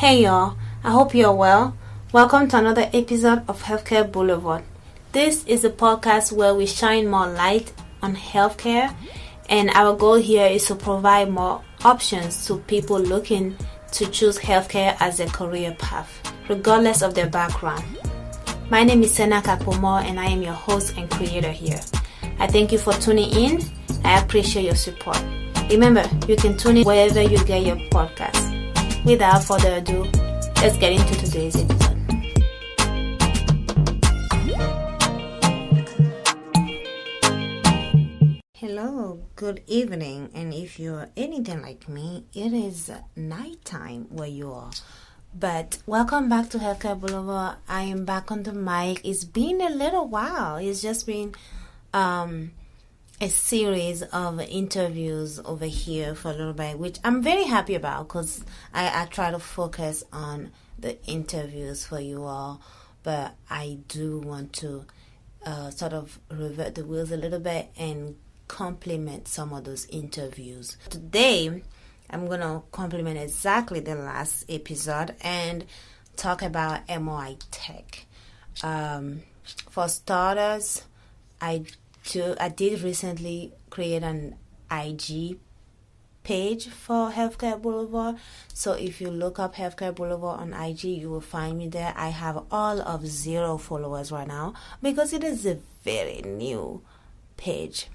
Hey y'all, I hope you're well. Welcome to another episode of Healthcare Boulevard. This is a podcast where we shine more light on healthcare, and our goal here is to provide more options to people looking to choose healthcare as a career path, regardless of their background. My name is Senaka Pomo, and I am your host and creator here. I thank you for tuning in. I appreciate your support. Remember, you can tune in wherever you get your podcast. Without further ado, let's get into today's episode. Hello, good evening, and if you're anything like me, it is nighttime where you are. But welcome back to Healthcare Boulevard. I am back on the mic. It's been a little while. It's just been a series of interviews over here for a little bit, which I'm very happy about because I try to focus on the interviews for you all, but I do want to sort of revert the wheels a little bit and complement some of those interviews. Today, I'm going to complement exactly the last episode and talk about MRI Tech. For starters, I did recently create an IG page for Healthcare Boulevard. So if you look up Healthcare Boulevard on IG, you will find me there. I have all of 0 followers right now because it is a very new page.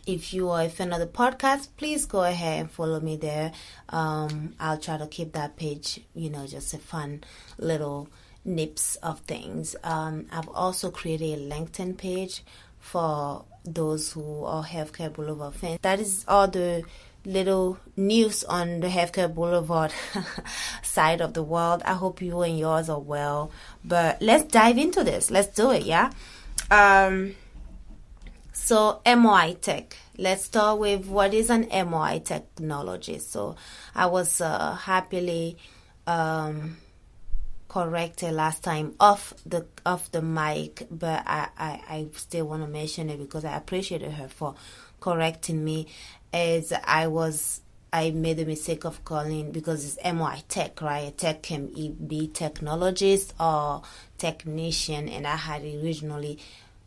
If you are a fan of the podcast, please go ahead and follow me there. I'll try to keep that page, just a fun little nips of things. I've also created a LinkedIn page for those who are Healthcare Boulevard fans. That is all the little news on the Healthcare Boulevard side of the world. I hope you and yours are well. But let's dive into this. Let's do it, yeah? So MRI Tech. Let's start with what is an MRI technology. So I was happily corrected last time off the mic, but I still want to mention it because I appreciated her for correcting me. As I made the mistake of calling, because it's MRI Tech, right? Tech can be technologist or technician, and I had originally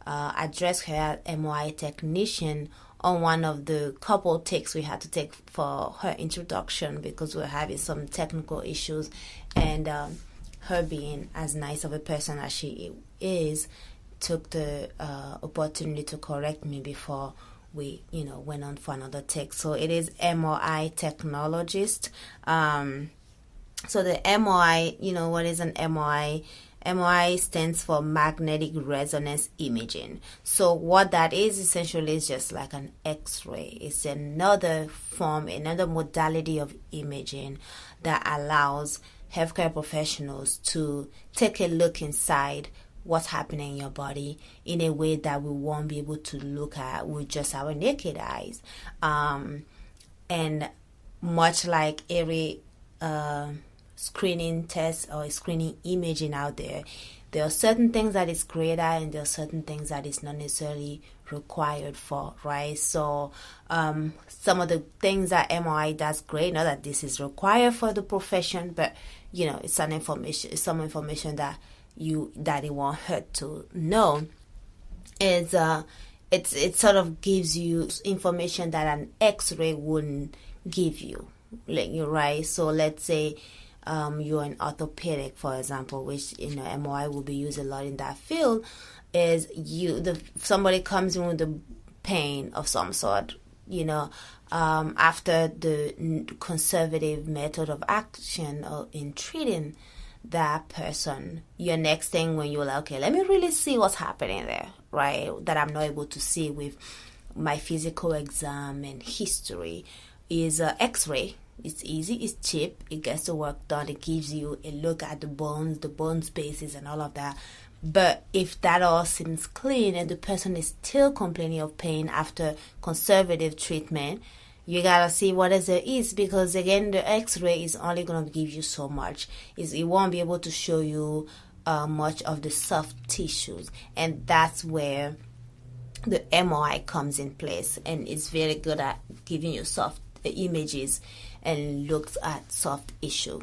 addressed her as MRI technician on one of the couple takes we had to take for her introduction because we were having some technical issues, and her being as nice of a person as she is, took the opportunity to correct me before we, went on for another take. So it is MRI technologist. So the MRI, what is an MRI? MRI stands for magnetic resonance imaging. So what that is essentially is just like an Xray. It's another form, another modality of imaging that allows healthcare professionals to take a look inside what's happening in your body in a way that we won't be able to look at with just our naked eyes. And much like every screening test or screening imaging out there are certain things that is great at and there are certain things that is not necessarily required for, right? So some of the things that MRI does great, not that this is required for the profession, but it's some information that it won't hurt to know. Is it sort of gives you information that an X-ray wouldn't give you, right? So let's say you're an orthopedic, for example, which MRI will be used a lot in that field. Is somebody comes in with the pain of some sort, after the conservative method of action in treating that person, your next thing when you're like, okay, let me really see what's happening there, right? That I'm not able to see with my physical exam and history is X-ray. It's easy, it's cheap, it gets the work done, it gives you a look at the bone spaces and all of that. But if that all seems clean and the person is still complaining of pain after conservative treatment, you gotta see what there is, because again, the X-ray is only gonna give you so much. It won't be able to show you much of the soft tissues, and that's where the MRI comes in place, and it's very good at giving you soft images and looks at soft tissue.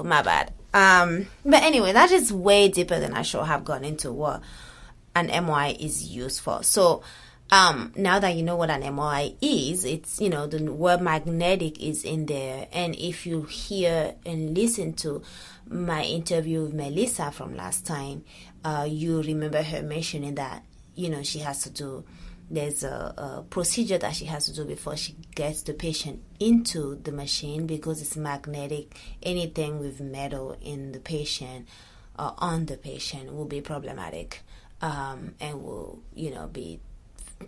My bad. But anyway, that is way deeper than I should have gone into what an MRI is used for. So now that you know what an MRI is, it's, the word magnetic is in there. And if you hear and listen to my interview with Melissa from last time, you remember her mentioning that, she has to do, there's a procedure that she has to do before she gets the patient into the machine, because it's magnetic. Anything with metal in the patient or on the patient will be problematic, and will,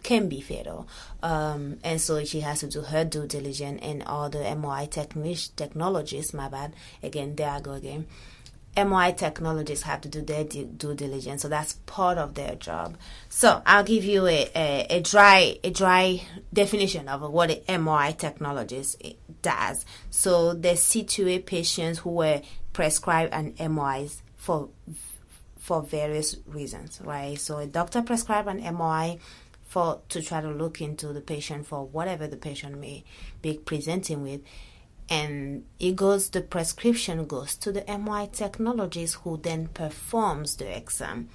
can be fatal. And so she has to do her due diligence, and all the MRI technologists, my bad, again, there I go again. MRI technologists have to do their due diligence, so that's part of their job. So I'll give you a dry definition of what an MRI technologist does. So they situate patients who were prescribed an MRI for various reasons, right? So a doctor prescribed an MRI to try to look into the patient for whatever the patient may be presenting with. And the prescription goes to the MRI technologist, who then performs the exam.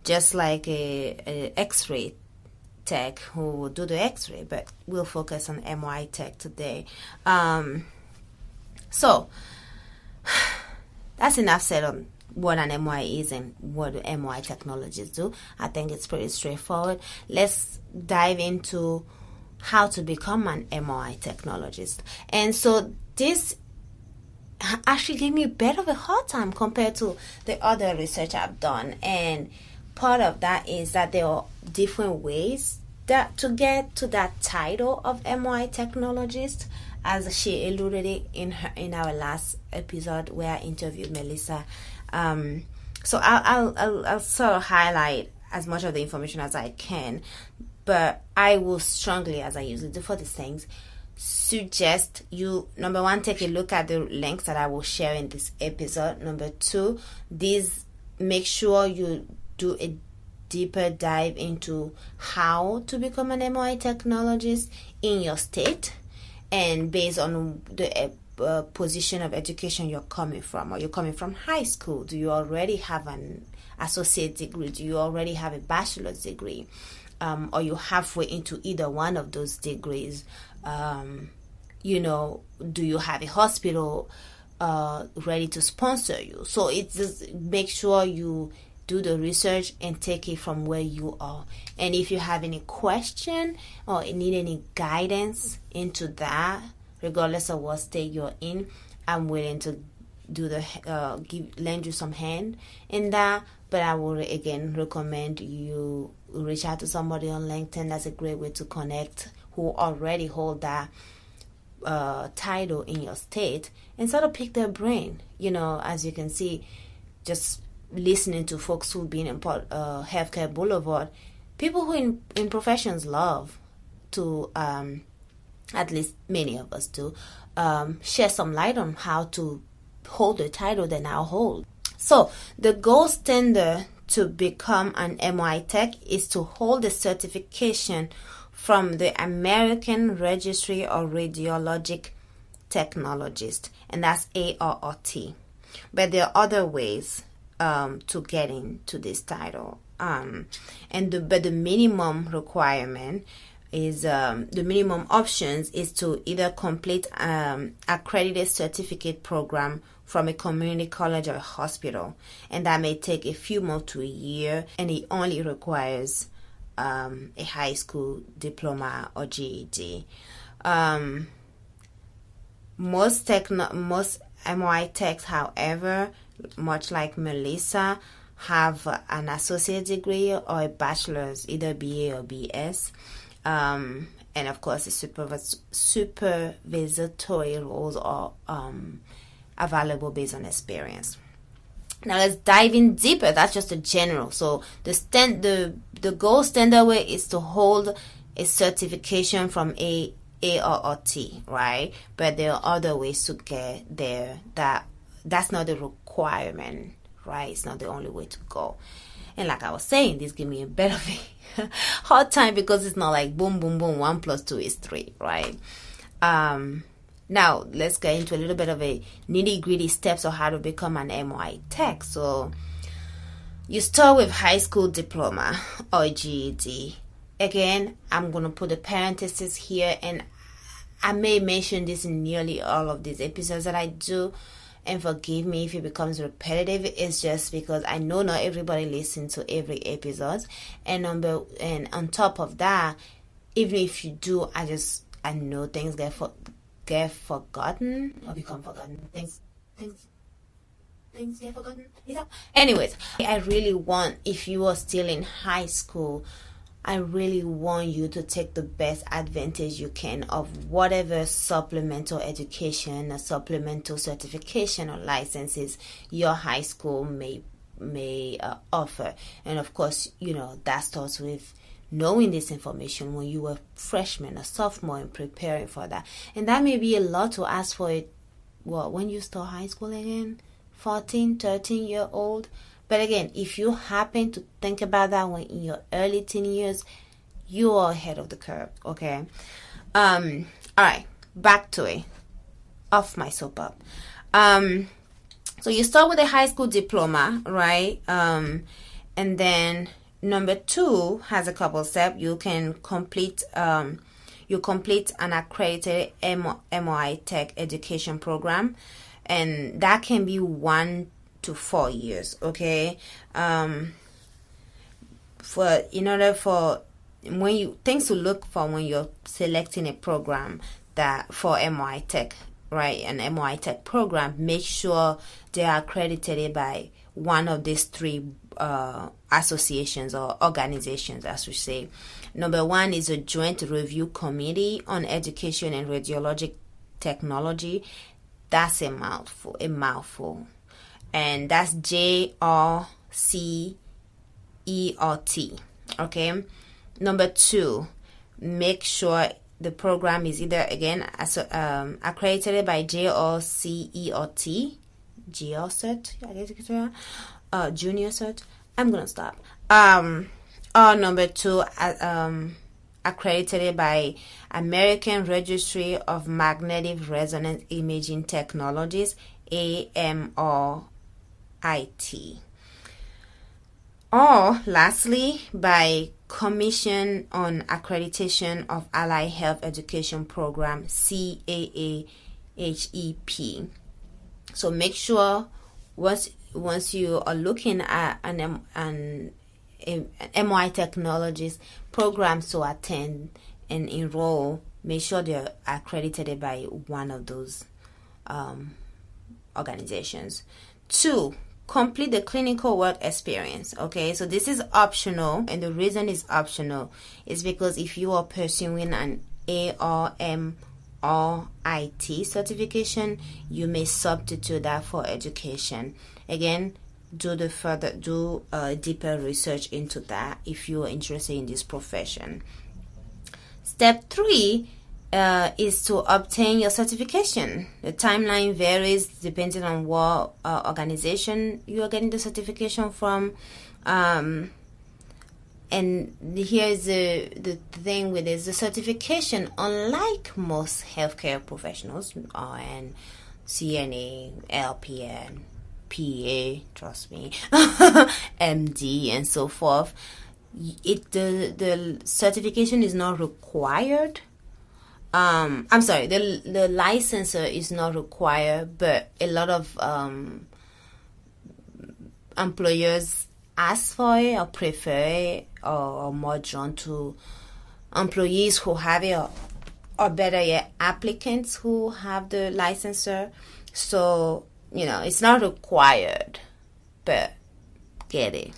Just like a Xray tech who will do the X-ray, but we'll focus on MRI tech today. So that's enough said on what an MRI is and what the MRI technologists do. I think it's pretty straightforward. Let's dive into how to become an MRI technologist. And so this actually gave me a bit of a hard time compared to the other research I've done. And part of that is that there are different ways that to get to that title of MRI technologist, as she alluded it in our last episode where I interviewed Melissa. So I'll sort of highlight as much of the information as I can, but I will strongly, as I usually do for these things, suggest you, number one, take a look at the links that I will share in this episode. Number two, make sure you do a deeper dive into how to become an MRI technologist in your state, and based on the position of education you're coming from. Are you coming from high school? Do you already have an associate degree? Do you already have a bachelor's degree? Or you halfway into either one of those degrees? Do you have a hospital ready to sponsor you? So it's just make sure you do the research and take it from where you are. And if you have any question or need any guidance into that, regardless of what state you're in, I'm willing to do lend you some hand in that. But I will again recommend you reach out to somebody on LinkedIn. That's a great way to connect, who already hold that title in your state, and sort of pick their brain. As you can see, just listening to folks who've been in Healthcare Boulevard, people who in professions love to, at least many of us do, share some light on how to hold the title they now hold. So the gold standard to become an MRI tech is to hold a certification from the American Registry of Radiologic Technologists, and that's ARRT. But there are other ways to get into this title, but the minimum requirement is the minimum options is to either complete accredited certificate program from a community college or a hospital, and that may take a few months to a year, and it only requires a high school diploma or GED. Most MRI techs, however, much like Melissa, have an associate degree or a bachelor's, either BA or BS. And of course, the supervisory roles are available based on experience. Now let's dive in deeper. That's just a general. So the gold standard way is to hold a certification from ARRT, right? But there are other ways to get there. That's not the requirement, right? It's not the only way to go. And like I was saying, this give me a bit of a hard time because it's not like boom, boom, boom, 1 + 2 is 3, right? Now, let's get into a little bit of a nitty-gritty steps of how to become an MRI Tech. So, you start with high school diploma or GED. Again, I'm going to put a parenthesis here, and I may mention this in nearly all of these episodes that I do, and forgive me if it becomes repetitive. It's just because I know not everybody listens to every episode, and on top of that, even if you do, I know things get forgotten or become forgotten. Things get forgotten. Anyways, I really want, if you are still in high school, I really want you to take the best advantage you can of whatever supplemental education or supplemental certification or licenses your high school may offer. And of course, that starts with knowing this information when you were freshman or sophomore and preparing for that. And that may be a lot to ask for it. When you start high school again, 14, 13-year-old. But again, if you happen to think about that when in your early teen years, you are ahead of the curve, okay? All right, back to it. Off my soapbox. So you start with a high school diploma, right? And then number 2 has a couple steps. You can complete an accredited MRI Tech education program, and that can be 1 to 4 years. Okay, things to look for when you're selecting a program that for MRI Tech, right? An MRI Tech program, make sure they are accredited by one of these 3 associations or organizations, as we say. Number 1 is a Joint Review Committee on Education and Radiologic Technology. That's a mouthful. And that's JRCERT. Okay. Number 2, make sure the program is either accredited by JRCERT, Junior Cert. I'm gonna stop. Or number 2, accredited by American Registry of Magnetic Resonance Imaging Technologies, AMRIT. Or lastly, by Commission on Accreditation of Allied Health Education Program, CAAHEP. So make sure once you are looking at an MRI Technologies programs to attend and enroll, make sure they're accredited by one of those organizations. 2, complete the clinical work experience. Okay, so this is optional, and the reason it's optional is because if you are pursuing an ARMRIT certification, you may substitute that for education. Again, do deeper research into that if you are interested in this profession. Step 3 is to obtain your certification. The timeline varies depending on what organization you are getting the certification from. And here's the thing with this: the certification, unlike most healthcare professionals and CNA, LPN, PA, trust me, MD, and so forth, the certification is not required. I'm sorry, the licensor is not required, but a lot of employers ask for it or prefer it, or more drawn to employees who have it, or better yet, applicants who have the licensor. So, it's not required, but get it.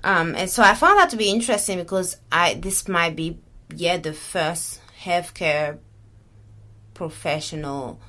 And so I found that to be interesting because this might be the first healthcare professional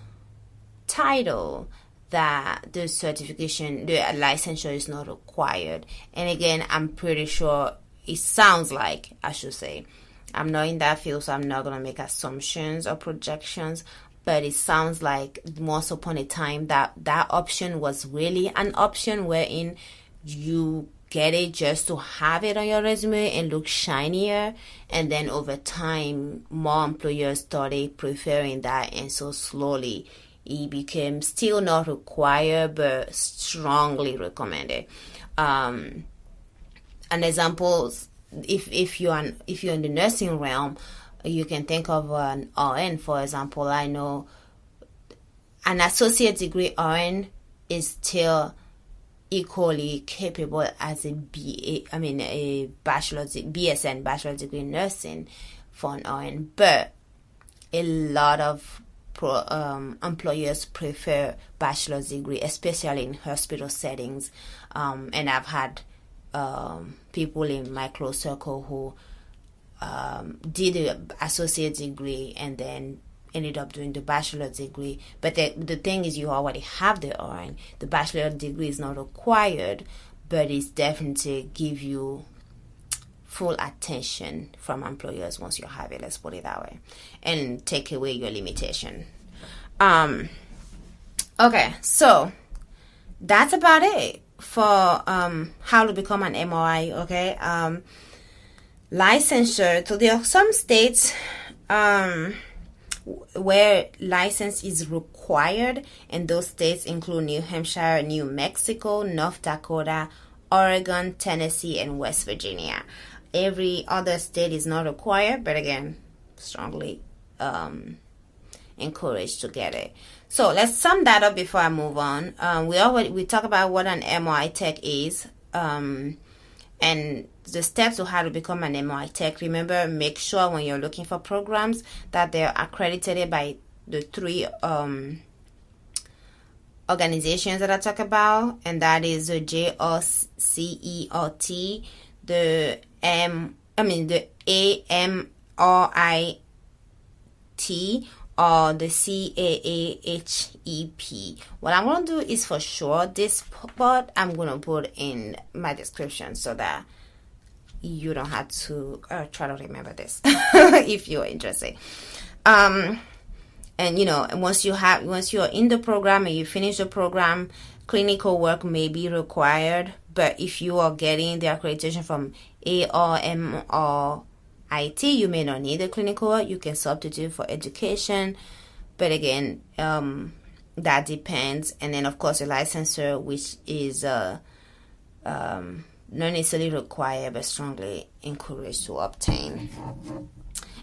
title that the certification, the licensure is not required. And again, I'm pretty sure it sounds like, I should say, I'm not in that field, so I'm not going to make assumptions or projections, but it sounds like once upon a time that option was really an option wherein you get it just to have it on your resume and look shinier, and then over time more employers started preferring that, and so slowly it became still not required but strongly recommended. An example, if you're in the nursing realm, you can think of an RN, for example. I know an associate degree RN is still equally capable as a BSN, bachelor degree in nursing, for an RN, but a lot of employers prefer bachelor's degree, especially in hospital settings. And I've had people in my close circle who did an associate degree and then ended up doing the bachelor's degree. But the thing is, you already have the RN. The bachelor's degree is not required, but it's definitely give you full attention from employers once you have it, let's put it that way, and take away your limitation. Okay, so that's about it for how to become an MRI. Okay, licensure. So there are some states where license is required, and those states include New Hampshire, New Mexico, North Dakota, Oregon, Tennessee, and West Virginia. Every other state is not required, but again, strongly encouraged to get it. So let's sum that up before I move on. We talk about what an MRI Tech is, and the steps to how to become an MRI Tech. Remember, make sure when you're looking for programs that they're accredited by the three organizations that I talk about, and that is the JRCERT, the AMRIT, or the CAAHEP. What I'm going to do is, for sure, this part I'm going to put in my description so that you don't have to try to remember this if you're interested. And once you're in the program and you finish the program, clinical work may be required. But if you are getting the accreditation from ARMRIT, you may not need the clinical work. You can substitute for education. But again, that depends. And then, of course, a licensure, which is not necessarily required, but strongly encouraged to obtain.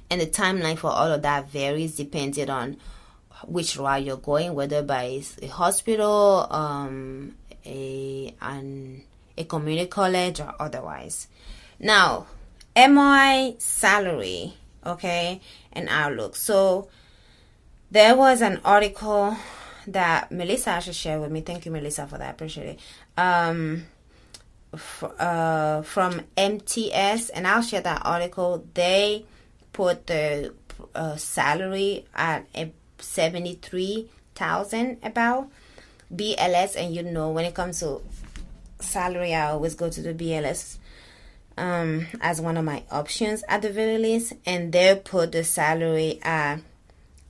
And the timeline for all of that varies depending on which route you're going, whether by a hospital, a community college, or otherwise. Now, MRI salary, okay, and outlook. So there was an article that Melissa actually shared with me. Thank you, Melissa, for that. I appreciate it. From MTS, and I'll share that article. They put the salary at $73,000 about BLS, and when it comes to salary, I always go to the BLS as one of my options at the very least, and they put the salary at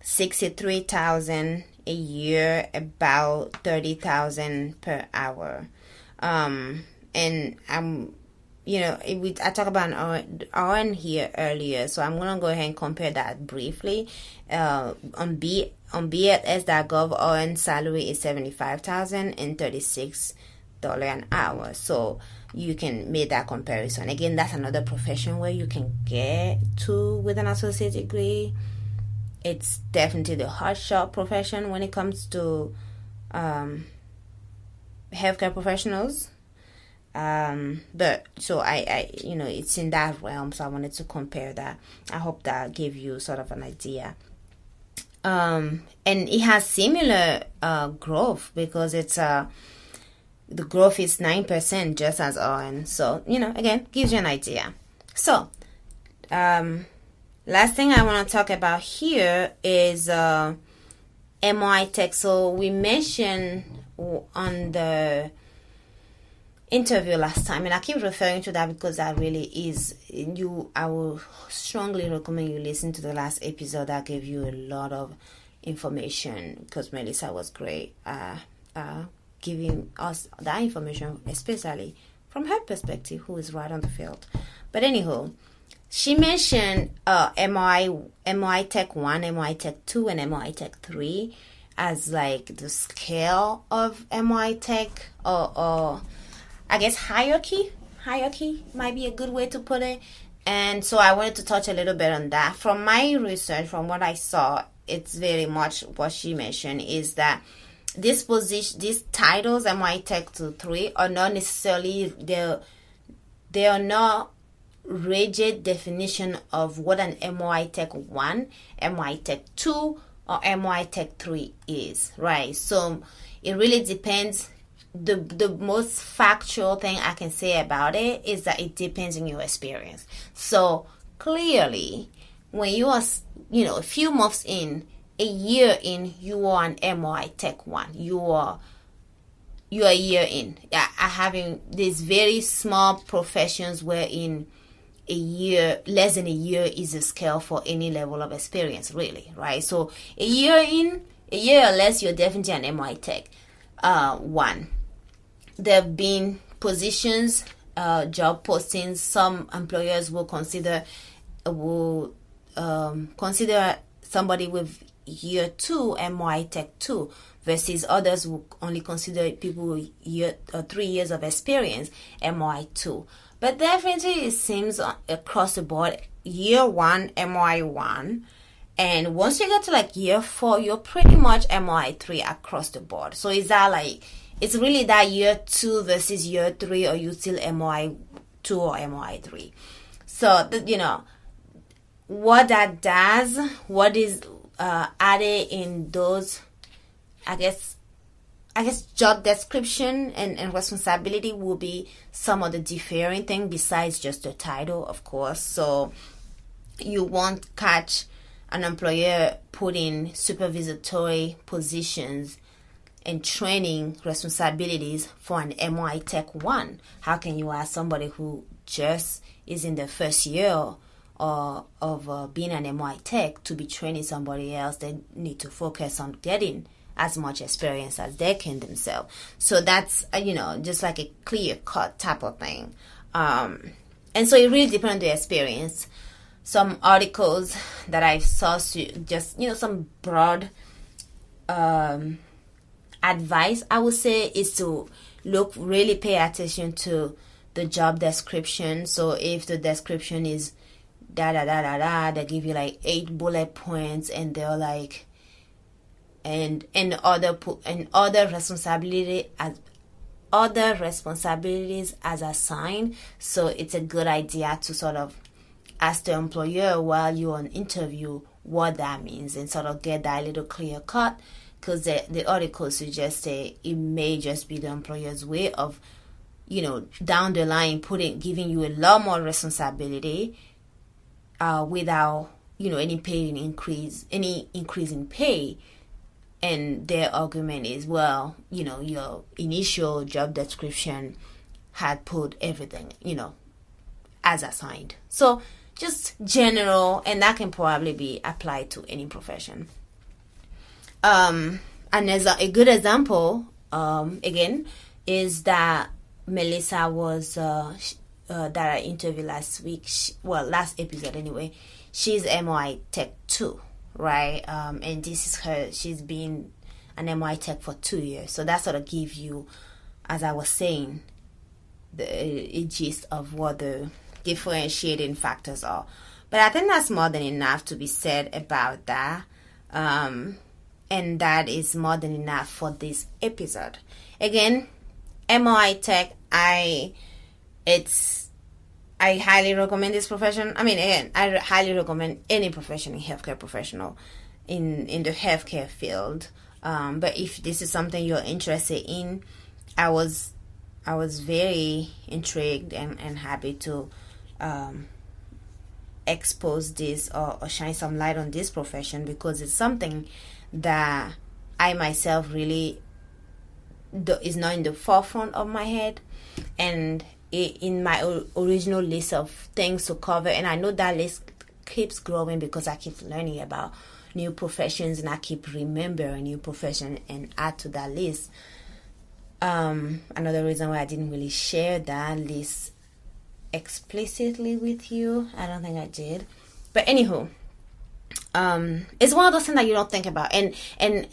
$63,000 a year, about $30,000 per hour. And I talked about an RN here earlier, so I'm gonna go ahead and compare that briefly. On BLS.gov, RN salary is $75,000 and $36 an hour. So you can make that comparison. Again, that's another profession where you can get to with an associate degree. It's definitely the hotshot profession when it comes to healthcare professionals. But so I it's in that realm, so I wanted to compare that. I hope that gave you sort of an idea. And it has similar growth, because it's the growth is 9% just as RN. So again, gives you an idea. So last thing I want to talk about here is MRI Tech. So we mentioned on the interview last time, and I keep referring to that because that really is I will strongly recommend you listen to the last episode. That gave you a lot of information, because Melissa was great giving us that information, especially from her perspective, who is right on the field. But anyhow, she mentioned MRI Tech 1, MRI Tech 2, and MRI Tech 3 as like the scale of MRI Tech, or I guess hierarchy. Hierarchy might be a good way to put it. And so I wanted to touch a little bit on that. From my research, from what I saw, it's very much what she mentioned is that these titles, MRI Tech 2, 3, are not necessarily, they are not rigid definition of what an MRI Tech 1, MRI Tech 2, or MRI Tech 3 is, right? So it really depends. The most factual thing I can say about it is that it depends on your experience. So clearly, when you are, a few months in, a year in, you are an MRI Tech 1. You are a year in. Having these very small professions wherein a year, less than a year is a scale for any level of experience, really, right? So a year in, a year or less, you're definitely an MRI Tech 1. There have been positions, job postings. Some employers will consider somebody with year 2 MRI Tech 2, versus others will only consider people with 3 years of experience MRI 2. But definitely it seems across the board, year 1 MRI 1, and once you get to like year 4, you're pretty much MRI 3 across the board. So is that like, it's really that year 2 versus year 3, or you still MRI 2 or MRI 3? So, what that does, what is added in those, I guess job description and responsibility will be some of the differing thing besides just the title, of course. So you won't catch an employer putting supervisory positions and training responsibilities for an MRI Tech 1. How can you ask somebody who just is in the first year of being an MRI Tech to be training somebody else? They need to focus on getting as much experience as they can themselves. So that's, just like a clear-cut type of thing. And so it really depends on the experience. Some articles that I saw, just, some broad advice, I would say, is to really pay attention to the job description. So if the description is they give you like 8 bullet points, and they're like, and other responsibilities as assigned. So it's a good idea to sort of ask the employer while you're on interview what that means, and sort of get that a little clear cut, because the article suggests that it may just be the employer's way of, down the line giving you a lot more responsibility without, any increase in pay. And their argument is, well, your initial job description had put everything, as assigned. So just general, and that can probably be applied to any profession. And as a good example, again, is that Melissa was, that I interviewed last week, last episode anyway, she's MRI Tech 2. Right, and this is her. She's been an MRI Tech for 2 years, so that sort of gives you, as I was saying, a gist of what the differentiating factors are. But I think that's more than enough to be said about that, and that is more than enough for this episode. Again, MRI Tech, I highly recommend this profession. I highly recommend any profession in healthcare professional in the healthcare field. But if this is something you're interested in, I was very intrigued and happy to expose this or shine some light on this profession, because it's something that I myself really is not in the forefront of my head, and in my original list of things to cover. And I know that list keeps growing because I keep learning about new professions, and I keep remembering new profession and add to that list. Another reason why I didn't really share that list explicitly with you. I don't think I did. But anywho, it's one of those things that you don't think about. And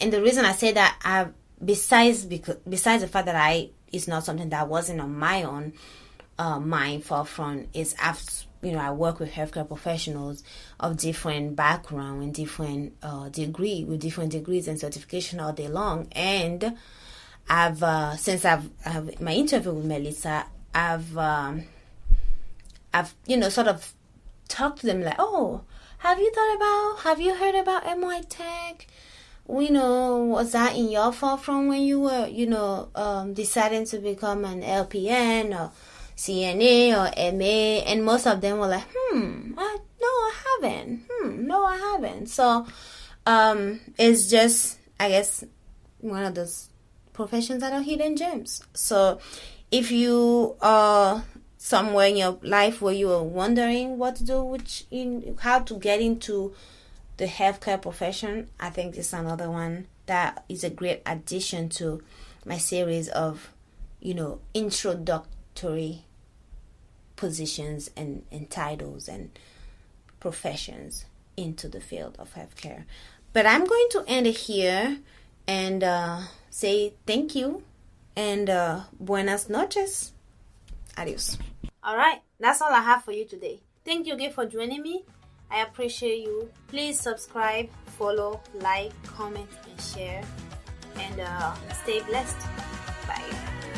the reason I say that, besides the fact that it's not something that wasn't on my own mind forefront, is I work with healthcare professionals of different background and different with different degrees and certification all day long. And since I've my interview with Melissa, I've sort of talked to them like, oh, have you heard about MRI Tech? Was that in your forefront when you were, deciding to become an LPN or CNA or MA? And most of them were like, no, I haven't. So, it's just, I guess, one of those professions that are hidden gems. So, if you are somewhere in your life where you are wondering what to do, how to get into the healthcare profession, I think this is another one that is a great addition to my series of, introductory positions and titles and professions into the field of healthcare. But I'm going to end it here and say thank you and buenas noches. Adios. All right, that's all I have for you today. Thank you again for joining me. I appreciate you. Please subscribe, follow, like, comment, and share. And stay blessed. Bye.